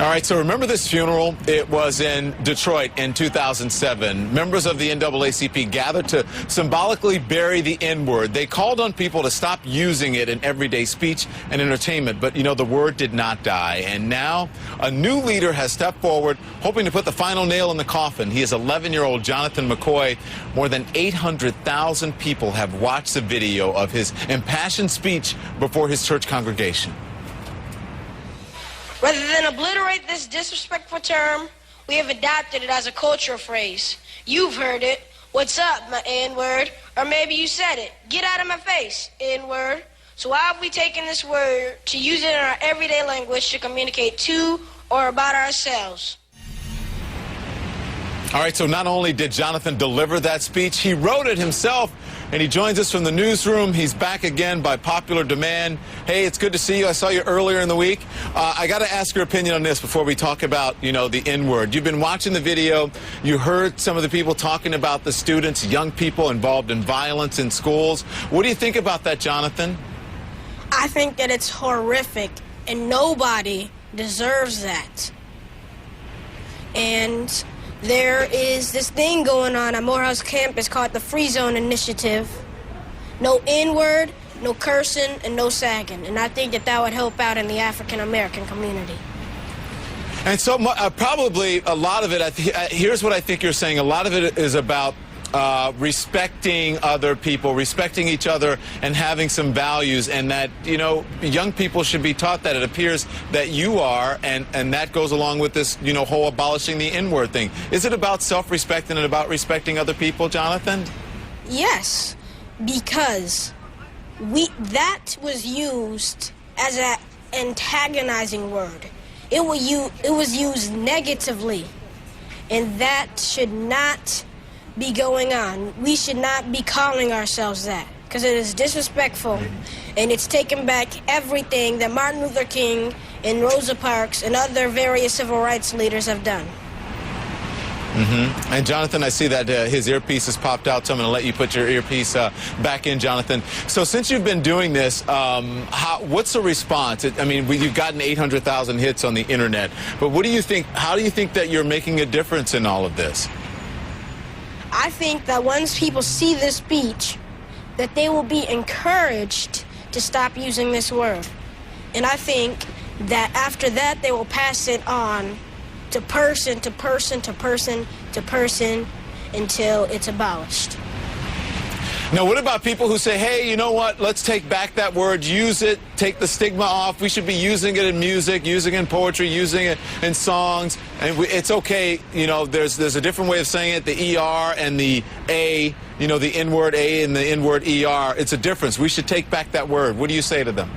All right, so remember this funeral? It was in Detroit in 2007. Members of the NAACP gathered to symbolically bury the N-word. They called on people to stop using it in everyday speech and entertainment, but, the word did not die. And now a new leader has stepped forward, hoping to put the final nail in the coffin. He is 11-year-old Jonathan McCoy. More than 800,000 people have watched the video of his impassioned speech before his church congregation. Rather than obliterate this disrespectful term, we have adopted it as a cultural phrase. You've heard it. What's up, my N-word? Or maybe you said it. Get out of my face, N-word. So why have we taken this word to use it in our everyday language to communicate to or about ourselves? All right, so not only did Jonathan deliver that speech, he wrote it himself, and he joins us from the newsroom. He's back again by popular demand. Hey, it's good to see you. I saw you earlier in the week. I got to ask your opinion on this before we talk about, the N-word. You've been watching the video. You heard some of the people talking about the students, young people involved in violence in schools. What do you think about that, Jonathan? I think that it's horrific, and nobody deserves that. And there is this thing going on at Morehouse campus called the Free Zone Initiative. No N-word, no cursing, and no sagging. And I think that would help out in the African-American community. And so probably a lot of it, here's what I think you're saying. A lot of it is about respecting other people, respecting each other, and having some values, and that, young people should be taught that. It appears that you are, and that goes along with this, whole abolishing the N-word thing. Is it about self-respect and about respecting other people, Jonathan? Yes, because that was used as an antagonizing word. It was used negatively, and that should not be going on. We should not be calling ourselves that, because it is disrespectful, and it's taken back everything that Martin Luther King and Rosa Parks and other various civil rights leaders have done. And Jonathan, I see that his earpiece has popped out, so I'm going to let you put your earpiece back in, Jonathan. So since you've been doing this, what's the response? You've gotten 800,000 hits on the internet, but what do you think? How do you think that you're making a difference in all of this? I think that once people see this speech, that they will be encouraged to stop using this word. And I think that after that, they will pass it on to person, to person, to person, to person, until it's abolished. Now, what about people who say, hey, you know what, let's take back that word, use it, take the stigma off. We should be using it in music, using it in poetry, using it in songs. And it's okay, there's a different way of saying it, the ER and the A, the N-word A and the N-word ER. It's a difference. We should take back that word. What do you say to them?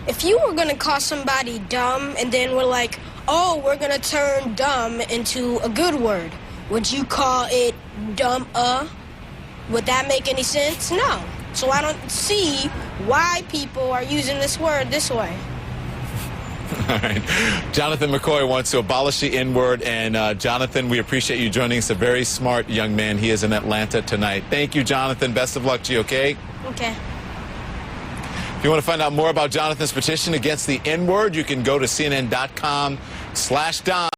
If you were going to call somebody dumb and then we're like, oh, we're going to turn dumb into a good word, would you call it dumb? Would that make any sense? No. So I don't see why people are using this word this way. All right. Jonathan McCoy wants to abolish the N-word. And Jonathan, we appreciate you joining us. A very smart young man. He is in Atlanta tonight. Thank you, Jonathan. Best of luck to you, okay? Okay. If you want to find out more about Jonathan's petition against the N-word, you can go to CNN.com/Don.